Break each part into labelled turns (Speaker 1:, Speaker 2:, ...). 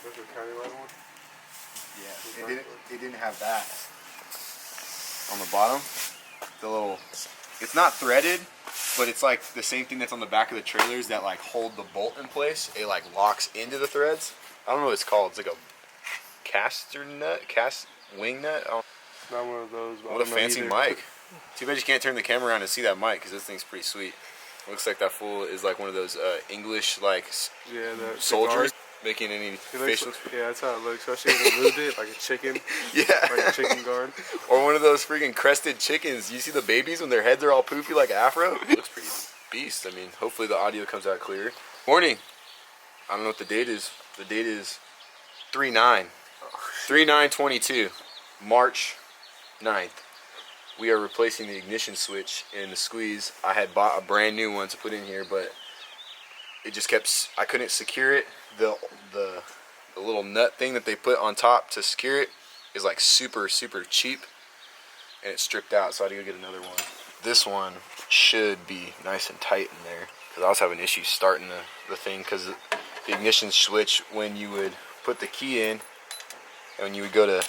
Speaker 1: That's a county line one?
Speaker 2: Yeah, it didn't have that. On the bottom, the little, it's not threaded, but it's like the same thing that's on the back of the trailers that like hold the bolt in place. It like locks into the threads. I don't know what it's called. It's like a caster nut, wing nut.
Speaker 1: Not one of those.
Speaker 2: What a fancy mic. Too bad you can't turn the camera around and see that mic because this thing's pretty sweet. Looks like that fool is like one of those English like soldiers making any facial.
Speaker 1: Yeah, that's how it looks. Especially when they moved it like a chicken.
Speaker 2: Yeah.
Speaker 1: Like a chicken guard.
Speaker 2: Or one of those freaking crested chickens. You see the babies when their heads are all poofy like afro? Looks pretty beast. I mean, hopefully the audio comes out clear. Morning. I don't know what the date is. The date is 3/9/22, March 9th. We are replacing the ignition switch in the squeeze. I had bought a brand new one to put in here, but it just kept, I couldn't secure it. The little nut thing that they put on top to secure it is like super cheap, and it stripped out, so I had to go get another one. This one should be nice and tight in there, because I was having issues starting the thing, because the ignition switch, when you would put the key in, and when you would go to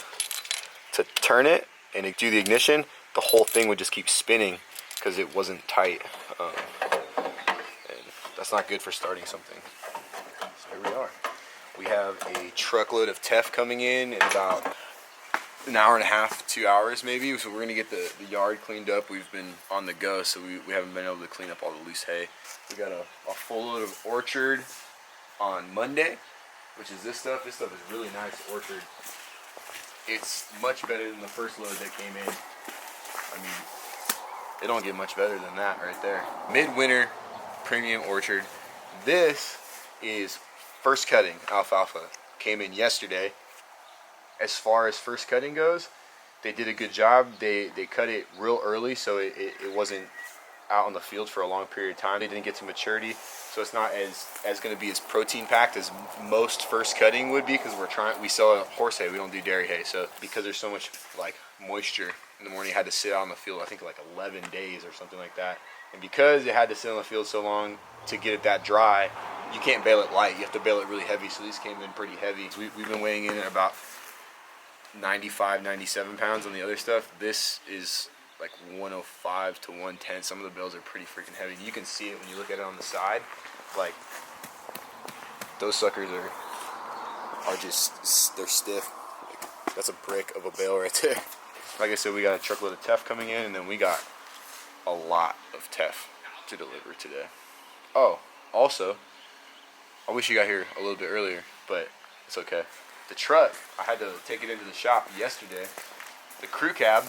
Speaker 2: turn it and do the ignition, the whole thing would just keep spinning because it wasn't tight, and that's not good for starting something. So here we are. We have a truckload of teff coming in about an hour and a half, 2 hours maybe. So we're gonna get the yard cleaned up. We've been on the go, so we haven't been able to clean up all the loose hay. We got a full load of orchard on Monday, which is this stuff. This stuff is really nice orchard. It's much better than the first load that came in. I mean, it don't get much better than that right there. Midwinter premium orchard. This is first cutting alfalfa. Came in yesterday. As far as first cutting goes, they did a good job. They cut it real early, so it wasn't out on the field for a long period of time. They didn't get to maturity, so it's not as going to be as protein packed as most first cutting would be, because we sell horse hay, we don't do dairy hay. So because there's so much like moisture in the morning, it had to sit out on the field, I think like 11 days or something like that. And because it had to sit on the field so long to get it that dry, you can't bale it light, you have to bale it really heavy. So these came in pretty heavy. We've been weighing in at about 95, 97 pounds on the other stuff. This is like 105 to 110. Some of the bales are pretty freaking heavy. You can see it when you look at it on the side. Like, those suckers are just, they're stiff. Like, that's a brick of a bale right there. Like I said, we got a truckload of teff coming in, and then we got a lot of teff to deliver today. Oh, also, I wish you got here a little bit earlier, but it's okay. The truck, I had to take it into the shop yesterday. The crew cab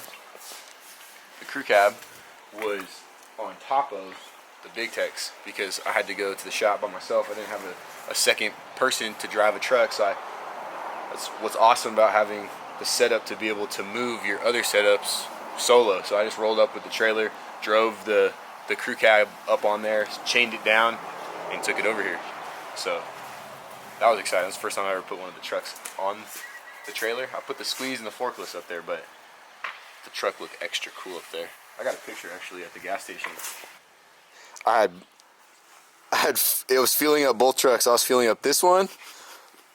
Speaker 2: was on top of the Big Tex because I had to go to the shop by myself. I didn't have a second person to drive a truck, so that's what's awesome about having the setup, to be able to move your other setups solo. So I just rolled up with the trailer, drove the crew cab up on there, chained it down, and took it over here. So that was exciting. That's the first time I ever put one of the trucks on the trailer. I put the squeeze and the forklift up there, but the truck looked extra cool up there. I got a picture actually at the gas station. It was filling up both trucks. I was filling up this one,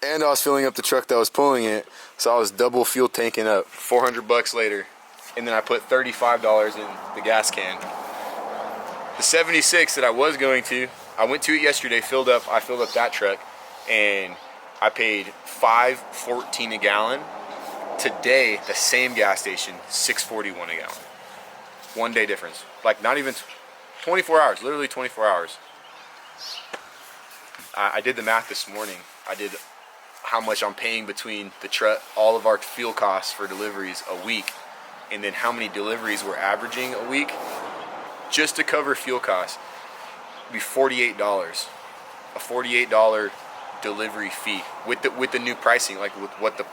Speaker 2: and I was filling up the truck that was pulling it. So I was double fuel tanking up. $400 later, and then I put $35 in the gas can. The 76 that I was going to, I went to it yesterday, filled up. I filled up that truck, and I paid $5.14 a gallon. Today, the same gas station, $6.41 a gallon. 1 day difference. Like, not even 24 hours, literally 24 hours. I did the math this morning. I did how much I'm paying between the truck, all of our fuel costs for deliveries a week, and then how many deliveries we're averaging a week. Just to cover fuel costs, it'd be $48. A $48 delivery fee with the new pricing, like with what the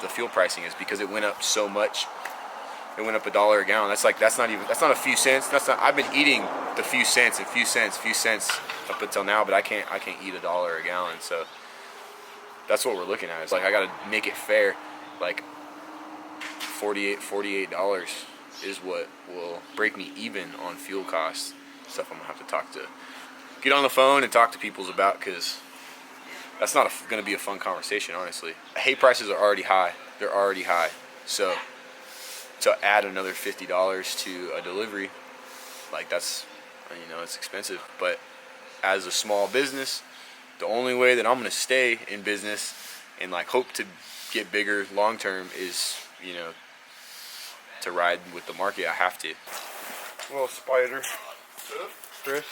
Speaker 2: fuel pricing is, because it went up so much. It went up $1 a gallon. That's not a few cents. I've been eating the few cents up until now, but I can't eat $1 a gallon. So that's what we're looking at. It's like I gotta make it fair. Like $48 is what will break me even on fuel costs. Stuff I'm gonna have to get on the phone and talk to people about, because that's not going to be a fun conversation, honestly. Hay prices are already high. They're already high. So to add another $50 to a delivery, like that's, you know, it's expensive. But as a small business, the only way that I'm going to stay in business and like hope to get bigger long term is, you know, to ride with the market. I have to.
Speaker 1: Little spider. Chris.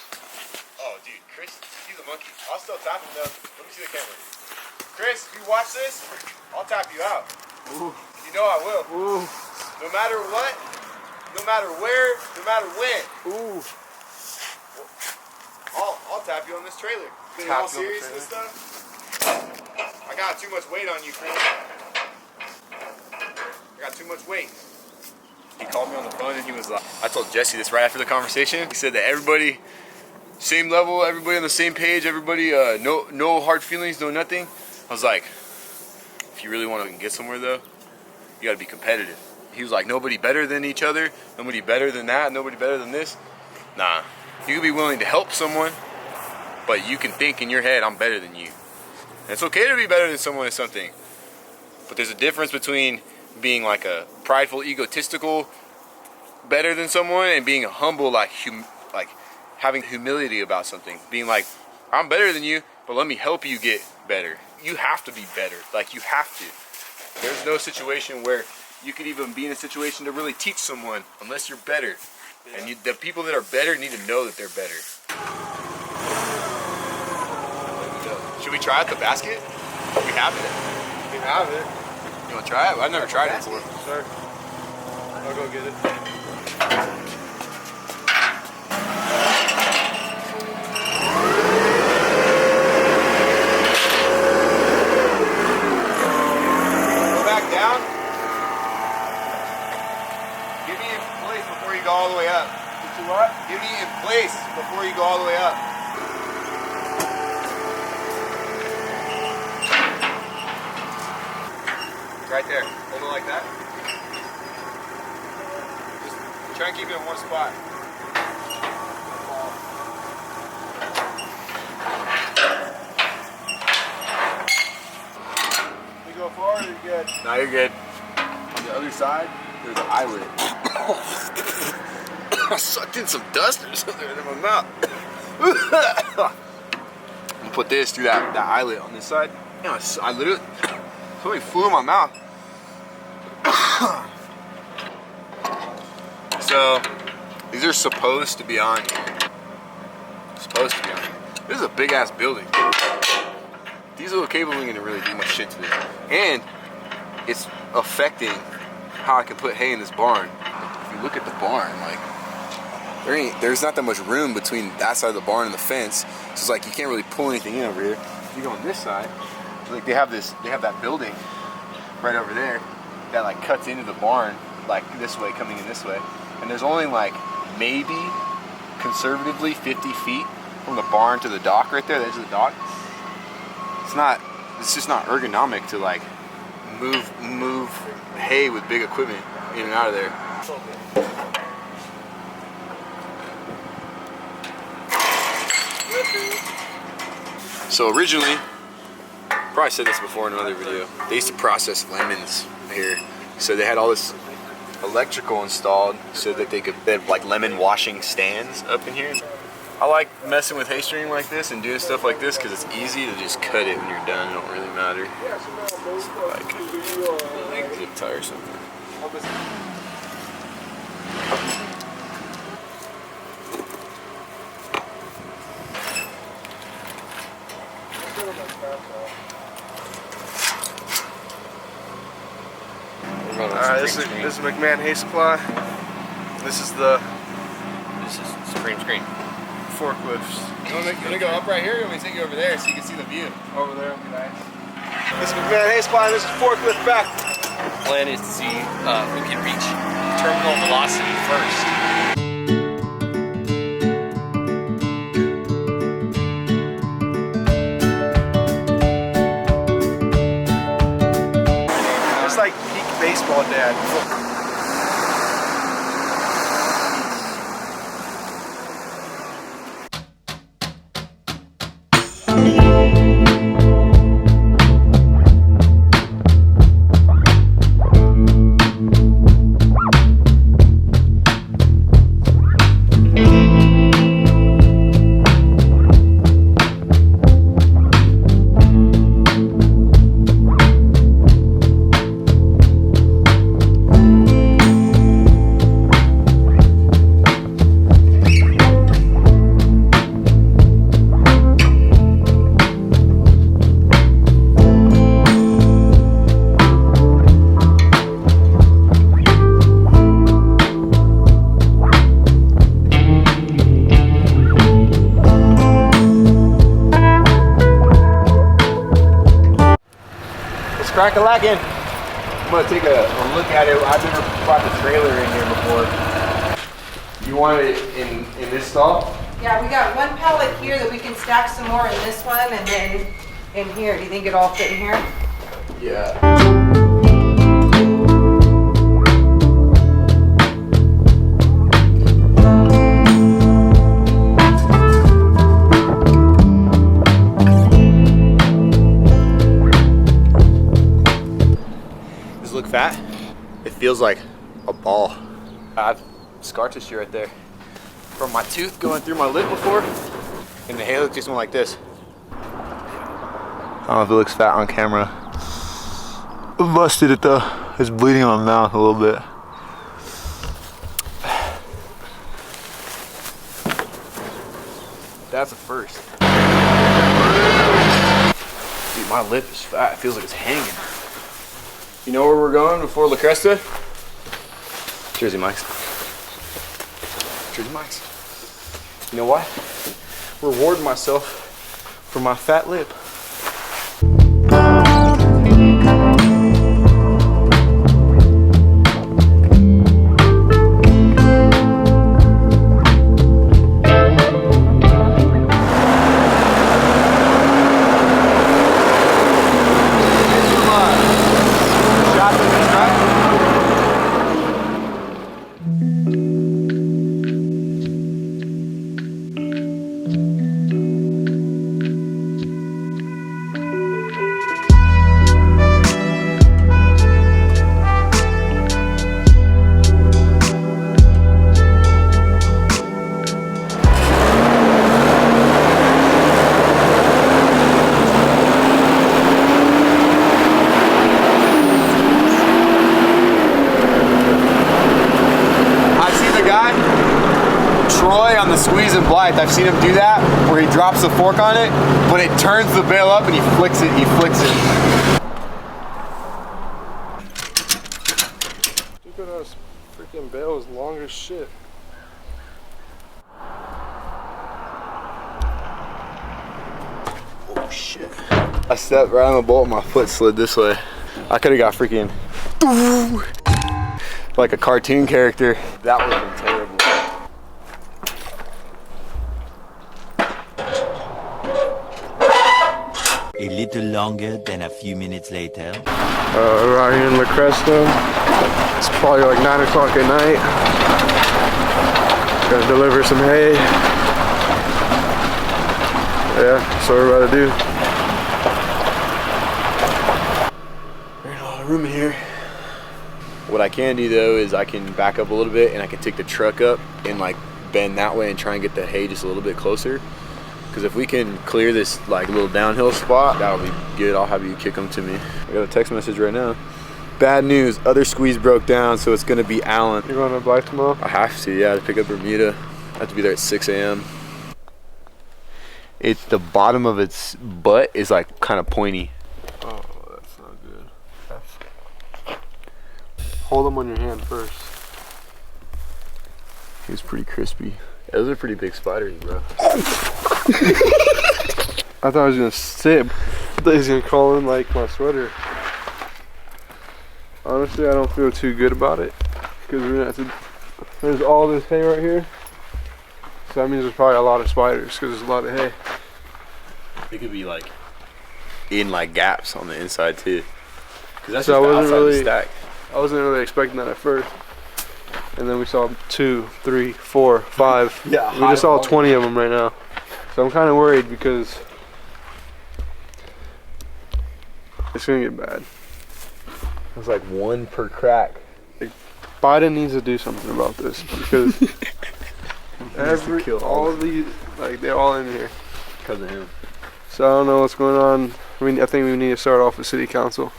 Speaker 2: Oh, dude, Chris, he's a monkey. I'll still tap him though. Let me see the camera. Chris, if you watch this, I'll tap you out.
Speaker 1: Ooh.
Speaker 2: You know I will.
Speaker 1: Ooh.
Speaker 2: No matter what, no matter where, no matter when.
Speaker 1: Ooh.
Speaker 2: I'll tap you on this trailer. In
Speaker 1: Tap
Speaker 2: all
Speaker 1: you on the
Speaker 2: seriousness though, I got too much weight on you, Chris. I got too much weight. He called me on the phone and he was like, I told Jesse this right after the conversation. He said that everybody, same level, everybody on the same page, everybody, no hard feelings, no nothing. I was like, if you really want to get somewhere though, you gotta be competitive. He was like, nobody better than each other, nobody better than that, nobody better than this. Nah, you can be willing to help someone, but you can think in your head, I'm better than you. And it's okay to be better than someone at something, but there's a difference between being like a prideful, egotistical, better than someone, and being a humble, like having humility about something. Being like, I'm better than you, but let me help you get better. You have to be better. Like, you have to. There's no situation where you could even be in a situation to really teach someone unless you're better. Yeah. And the people that are better need to know that they're better. Should we try out the basket? We have it.
Speaker 1: We have it.
Speaker 2: You want to try it? I've never tried it before.
Speaker 1: Sure. I'll go get it.
Speaker 2: Go back down. Get me in place before you go all the way up.
Speaker 1: Get you what?
Speaker 2: Get me in place before you go all the way up. Right there. Hold it like that. Just try and keep it in one spot.
Speaker 1: You go forward, you're good.
Speaker 2: Now you're good. On the other side, there's an eyelid. I sucked in some dust or something in my mouth. I'm gonna put this through that eyelid on this side. Yeah, I literally, something flew in my mouth. So, these are supposed to be on here. Supposed to be on here. This is a big ass building. These little cables ain't gonna really do much shit to this. And it's affecting how I can put hay in this barn. If you look at the barn, like, there's not that much room between that side of the barn and the fence. So it's like you can't really pull anything in over here. If you go on this side, like they have that building right over there that like cuts into the barn like this way, coming in this way. And there's only like maybe conservatively 50 feet from the barn to the dock right there, the edge of the dock. It's just not ergonomic to like move hay with big equipment in and out of there. So originally, probably said this before in another video, they used to process lemons here. So they had all this electrical installed so that they have like lemon washing stands up in here. I like messing with hay string like this and doing stuff like this because it's easy to just cut it when you're done. It don't really matter. It's like zip tie or something.
Speaker 1: Alright, this is McMahon Hay Supply. This is
Speaker 3: Supreme Screen.
Speaker 1: forklifts.
Speaker 2: You want to go up right here, or you want me to take you over there so you can see the view?
Speaker 1: Over there would be nice. This is McMahon Hay Supply, this is forklift back.
Speaker 3: The plan is to see who can reach terminal velocity first.
Speaker 1: It's like peak baseball, Dad.
Speaker 2: crack-a-lackin'. I'm gonna take a look at it. I've never brought the trailer in here before. You want it in this stall?
Speaker 4: Yeah, we got one pallet here that we can stack some more in this one, and then in here. Do you think it'll all fit in here?
Speaker 2: Yeah. Does it look fat? It feels like a ball. I have scar tissue right there from my tooth going through my lip before, and the halo just went like this. I don't know if it looks fat on camera. I busted it though. It's bleeding on my mouth a little bit. That's a first. Dude, my lip is fat. It feels like it's hanging. You know where we're going before La Cresta? Jersey Mike's. Jersey Mike's. You know why? Rewarding myself for my fat lip. On the squeeze and Blythe, I've seen him do that where he drops the fork on it, but it turns the bale up and he flicks it.
Speaker 1: Look at us, freaking bale is long as shit.
Speaker 2: Oh shit. I stepped right on the bolt and my foot slid this way. I could have got freaking like a cartoon character. That would have been terrible.
Speaker 5: A little longer than a few minutes later.
Speaker 1: We're out here in La Cresta. It's probably like 9 o'clock at night. Gotta deliver some hay. Yeah, that's what we're about to do.
Speaker 2: There's a lot of room in here. What I can do though is I can back up a little bit and I can take the truck up and like bend that way and try and get the hay just a little bit closer. Because if we can clear this like little downhill spot, that'll be good. I'll have you kick them to me. I got a text message right now. Bad news, other squeeze broke down, so it's gonna be Allen.
Speaker 1: You're going to Blythe tomorrow?
Speaker 2: I have to, yeah, to pick up Bermuda. I have to be there at 6 a.m. It's the bottom of its butt is like kind of pointy.
Speaker 1: Oh, that's not good. Hold them on your hand first.
Speaker 2: He's pretty crispy. Those are pretty big spiders, bro.
Speaker 1: I thought I was gonna sit. I thought he was gonna crawl in like my sweater. Honestly, I don't feel too good about it because we're gonna have to. There's all this hay right here, so that means there's probably a lot of spiders because there's a lot of hay.
Speaker 2: It could be like in like gaps on the inside too. Cause that's
Speaker 1: So
Speaker 2: just
Speaker 1: I
Speaker 2: the
Speaker 1: wasn't
Speaker 2: outside of the
Speaker 1: really-
Speaker 2: stack.
Speaker 1: I wasn't really expecting that at first, and then we saw 2, 3, 4, 5.
Speaker 2: Yeah,
Speaker 1: We just saw 20 of them right now, so I'm kind of worried because it's gonna get bad.
Speaker 2: It's like one per crack.
Speaker 1: Biden needs to do something about this because all of these, like they're all in here.
Speaker 2: Because of him.
Speaker 1: So I don't know what's going on. I mean, I think we need to start off with city council.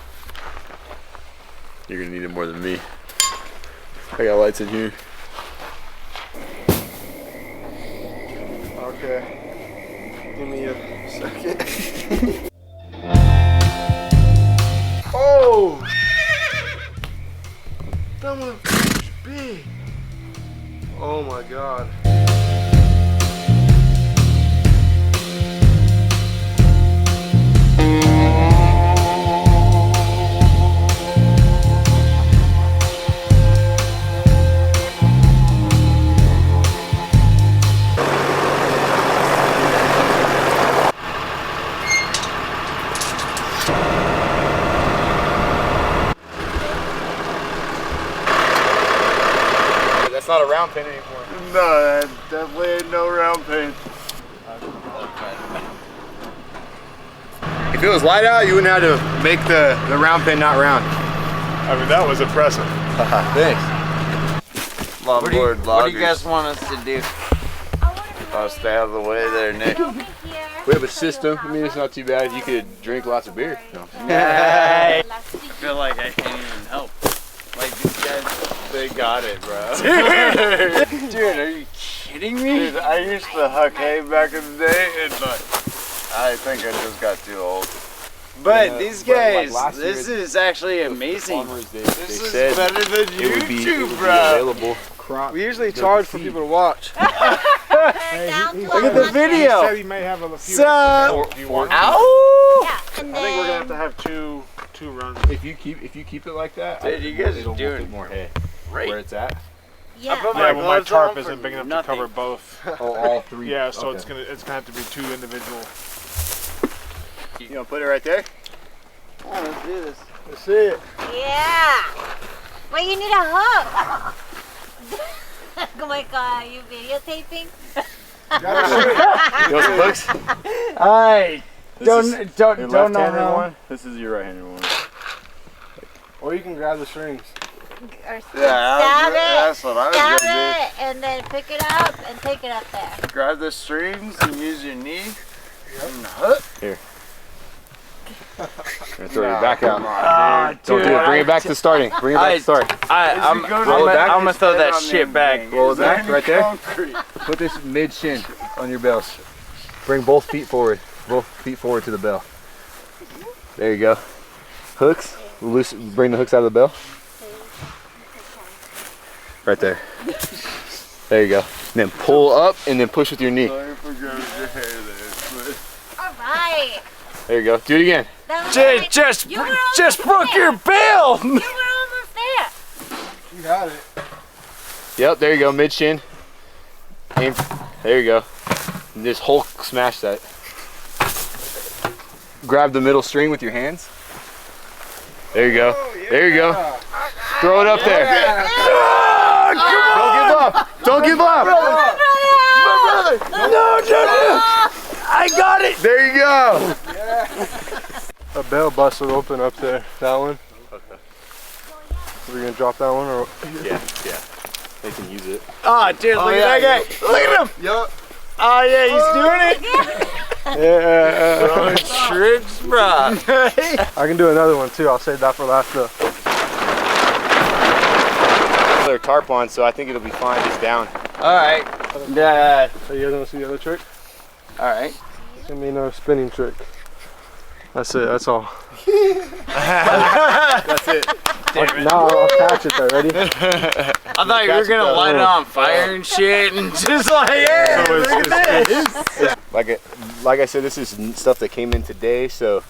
Speaker 2: You're gonna need it more than me. I got lights in here.
Speaker 1: Okay. Give me a second. Oh! That one's big. Oh my god.
Speaker 2: That's not a round pin anymore.
Speaker 6: No, that definitely ain't no round pin.
Speaker 2: If it was light out, you wouldn't have to make the round pin not round.
Speaker 6: I mean, that was impressive.
Speaker 2: Thanks.
Speaker 7: What do you guys want us to do?
Speaker 6: I'll stay out of the way there, Nick.
Speaker 2: We have a system. I mean, it's not too bad. You could drink lots of beer. No.
Speaker 7: I feel like I can't even help. Like these guys,
Speaker 6: They got it, bro.
Speaker 7: dude, are you kidding me?
Speaker 6: Dude, I used to huck hay back in the day, and like, I think I just got too old.
Speaker 7: But
Speaker 2: Yeah,
Speaker 7: these
Speaker 2: but, like,
Speaker 7: guys,
Speaker 2: last year,
Speaker 7: this is actually amazing.
Speaker 6: This is better than YouTube, bro.
Speaker 2: Available.
Speaker 1: We usually charge for people to watch.
Speaker 7: Look at the video.
Speaker 6: He may have a few.
Speaker 7: So,
Speaker 6: Do you want?
Speaker 7: ow!
Speaker 8: Yeah, and
Speaker 6: I think we're gonna have
Speaker 8: then
Speaker 6: to have two runs.
Speaker 2: If you keep it like that,
Speaker 7: Dude, you guys
Speaker 2: it'll
Speaker 7: are doing
Speaker 2: fit more hay.
Speaker 7: great.
Speaker 2: Where it's at.
Speaker 8: yeah.
Speaker 7: put
Speaker 6: Yeah, but my
Speaker 7: gloves
Speaker 6: tarp
Speaker 7: on for
Speaker 6: isn't big enough
Speaker 7: nothing.
Speaker 6: to cover both.
Speaker 2: Oh, all three.
Speaker 6: Yeah, so
Speaker 2: Okay.
Speaker 6: it's gonna have to be two individual.
Speaker 2: You gonna put it right there?
Speaker 7: Oh, let's do this.
Speaker 6: Let's see it.
Speaker 8: Yeah. Well, you need a hook. Oh my God, are you videotaping?
Speaker 2: You want some hooks?
Speaker 7: Alright. Don't
Speaker 6: Your
Speaker 7: know.
Speaker 6: left-handed one. This is your right-handed one.
Speaker 1: Or you can grab the strings.
Speaker 8: Or
Speaker 6: Yeah,
Speaker 8: stab
Speaker 6: that's what I was
Speaker 8: stab
Speaker 6: gonna
Speaker 8: it, and then pick it up and take it up there.
Speaker 6: do. Grab the strings and use your knee.
Speaker 2: Throw your back out. Don't
Speaker 7: dude,
Speaker 2: do it. Bring it back to starting. Bring it back to start.
Speaker 7: I'm gonna throw that shit back.
Speaker 2: Roll it back right there. Put this mid shin on your bells. Bring both feet forward. Both feet forward to the bell. There you go. Hooks. Loose. Bring the hooks out of the bell. Right there. There you go. And then pull up and then push with your knee.
Speaker 8: All right.
Speaker 2: There you go. Do it again.
Speaker 8: That was
Speaker 7: Just
Speaker 8: You were almost
Speaker 7: broke
Speaker 8: there.
Speaker 7: your bell.
Speaker 8: You were almost there.
Speaker 1: You got it.
Speaker 2: Yep. There you go. Mid shin. Aim. There you go. And just Hulk smash that. Grab the middle string with your hands. There you go. There you go. Throw it up there. Don't give up. Don't give up.
Speaker 7: No, Jordan. I got it.
Speaker 2: There you go.
Speaker 1: A bell busted open up there. That one.
Speaker 2: Okay.
Speaker 1: We're gonna drop that one, or
Speaker 2: Yeah. They can use it.
Speaker 7: Oh, dude, look at that guy. Look at him.
Speaker 1: yup.
Speaker 7: Oh, yeah, he's doing it.
Speaker 1: Yeah.
Speaker 7: Tricks, bro.
Speaker 1: I can do another one too. I'll save that for last though.
Speaker 2: Their tarp on, so I think it'll be fine just down.
Speaker 7: All right. Yeah.
Speaker 1: So you guys wanna see the other trick?
Speaker 7: All right.
Speaker 1: It's gonna be another spinning trick. That's it. That's all.
Speaker 2: That's it.
Speaker 1: Now I'll catch it there. Ready?
Speaker 7: I thought you were gonna light it on fire and shit, and just like, yeah, look at this.
Speaker 2: Like I said, this is stuff that came in today, so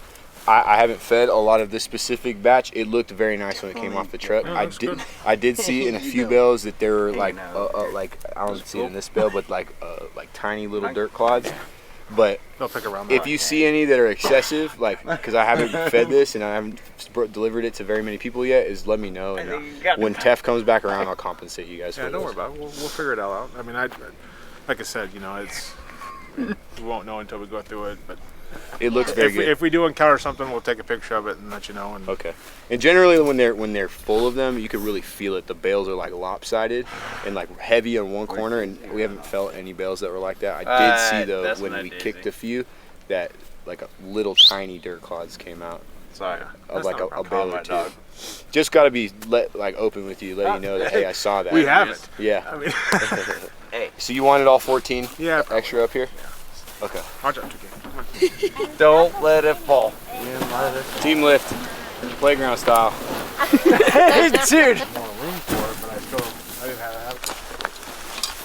Speaker 2: I haven't fed a lot of this specific batch. It looked very nice when it came off the truck. I did see in a few bales that there were like I don't see it in this bale, but like tiny little dirt clods. But
Speaker 6: They'll pick around.
Speaker 2: if you see any that are excessive, like because I haven't fed this and I haven't delivered it to very many people yet, is let me know. And when Tef comes back around, I'll compensate you guys.
Speaker 6: Yeah,
Speaker 2: for
Speaker 6: don't
Speaker 2: those.
Speaker 6: worry about it. We'll figure it all out. I mean, like I said, you know, it's we won't know until we go through it. But
Speaker 2: It looks very good.
Speaker 6: if we do encounter something, we'll take a picture of it and let you know. And
Speaker 2: Okay. And generally when they're full of them, you can really feel it. The bales are like lopsided and like heavy on one corner, and we haven't felt any bales that were like that. I did see though
Speaker 7: that's
Speaker 2: when
Speaker 7: not
Speaker 2: we
Speaker 7: easy.
Speaker 2: kicked a few that like a little tiny dirt clods came out
Speaker 7: Sorry.
Speaker 2: of like a bale
Speaker 7: Oh,
Speaker 2: or
Speaker 7: my
Speaker 2: two.
Speaker 7: dog.
Speaker 2: Just got to be open with you, let you know that hey, I saw that.
Speaker 6: we haven't.
Speaker 2: Yeah.
Speaker 6: I mean,
Speaker 7: Hey.
Speaker 2: So you wanted all 14
Speaker 6: yeah.
Speaker 2: extra up here? Okay.
Speaker 6: Watch out, 2K.
Speaker 7: Don't let it fall.
Speaker 2: Team lift, playground style.
Speaker 7: Hey, dude.
Speaker 6: More room for it, but I didn't have it.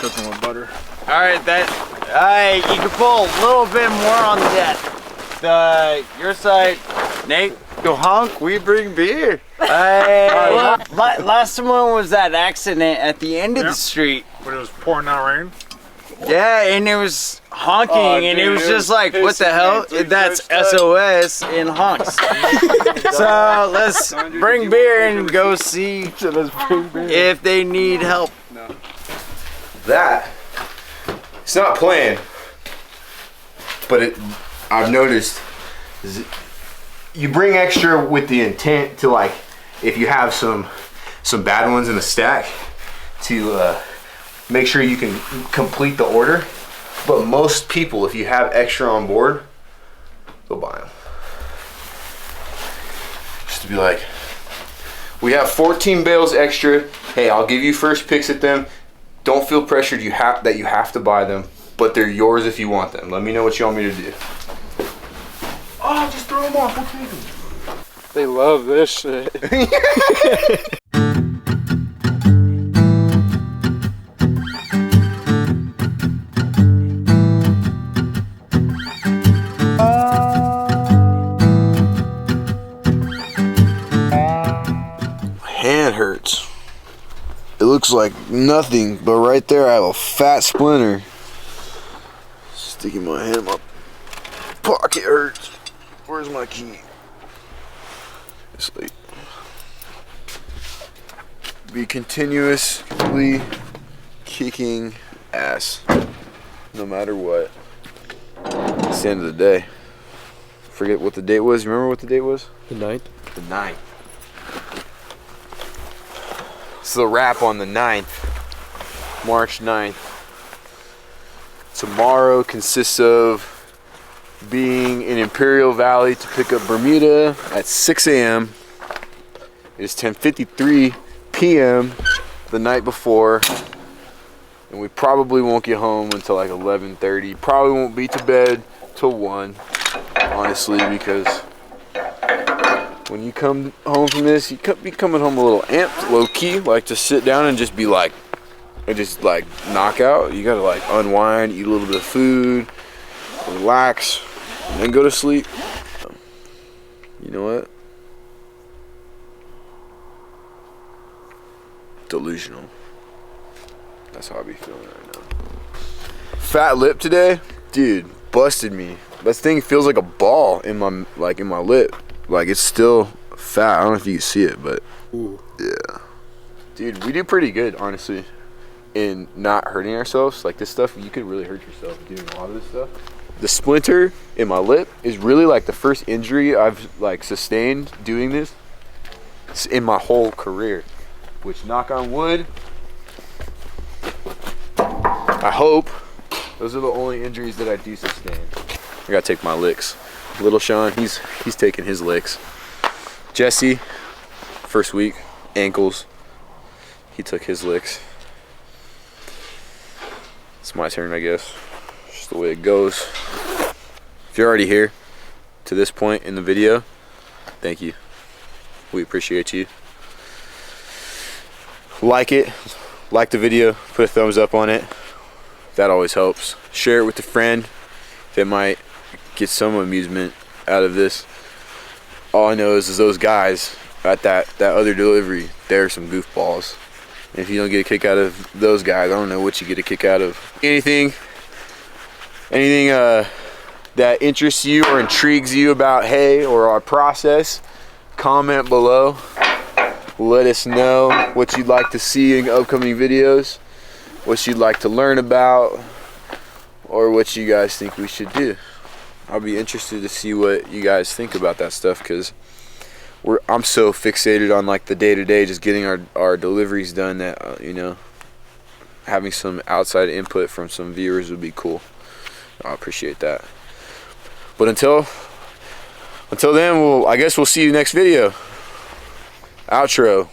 Speaker 6: Put some more butter.
Speaker 7: All right, you can pull a little bit more on that. Your side, Nate.
Speaker 9: Go honk, we bring beer.
Speaker 7: Last one was that accident at the end of
Speaker 6: Yeah.
Speaker 7: the street.
Speaker 6: When it was pouring down rain.
Speaker 7: Yeah, and it was honking,
Speaker 1: Oh,
Speaker 7: and it
Speaker 1: dude,
Speaker 7: was
Speaker 1: it
Speaker 7: just
Speaker 1: was
Speaker 7: like, what the
Speaker 1: pissing
Speaker 7: hell?
Speaker 1: me 3
Speaker 7: That's
Speaker 1: times.
Speaker 7: SOS in honks. So let's bring beer and go see if they need help.
Speaker 2: That, it's not planned, but I've noticed you bring extra with the intent to, like, if you have some bad ones in the stack, to make sure you can complete the order. But most people, if you have extra on board, they'll buy them. Just to be like, we have 14 bales extra. Hey, I'll give you first picks at them. Don't feel pressured that you have to buy them, but they're yours if you want them. Let me know what you want me to do. Oh, just throw them off. We'll take them.
Speaker 1: They love this shit.
Speaker 2: Hand hurts. It looks like nothing, but right there I have a fat splinter. Sticking my hand in my pocket hurts. Where's my key? It's like be continuously kicking ass, no matter what. It's the end of the day. Forget what the date was. You remember what the date was?
Speaker 3: The 9th.
Speaker 2: The 9th. It's the wrap on the 9th, March 9th. Tomorrow consists of being in Imperial Valley to pick up Bermuda at 6 a.m. It is 10:53 p.m. the night before, and we probably won't get home until like 11:30. Probably won't be to bed till 1, honestly, because when you come home from this, you be coming home a little amped, low key, like to sit down and just be like, and just like knock out. You gotta like unwind, eat a little bit of food, relax, and then go to sleep. You know what? Delusional. That's how I be feeling right now. Fat lip today, dude, busted me. This thing feels like a ball in my lip. Like it's still fat. I don't know if you can see it, but yeah. Dude, we do pretty good, honestly, in not hurting ourselves. Like this stuff, you could really hurt yourself doing a lot of this stuff. The splinter in my lip is really like the first injury I've like sustained doing this in my whole career. Which, knock on wood, I hope those are the only injuries that I do sustain. I gotta take my licks. Little Sean, he's taking his licks. Jesse, first week, ankles. He took his licks. It's my turn, I guess. Just the way it goes. If you're already here to this point in the video, thank you. We appreciate you. Like it, like the video, put a thumbs up on it. That always helps. Share it with a friend that might get some amusement out of this. All I know is those guys at that other delivery, they're some goofballs. And if you don't get a kick out of those guys, I don't know what you get a kick out of. Anything that interests you or intrigues you about Hay or our process, comment below. Let us know what you'd like to see in upcoming videos, what you'd like to learn about, or what you guys think we should do. I'll be interested to see what you guys think about that stuff, because I'm so fixated on like the day-to-day, just getting our deliveries done, that you know, having some outside input from some viewers would be cool. I appreciate that. But until then, I guess we'll see you next video. Outro.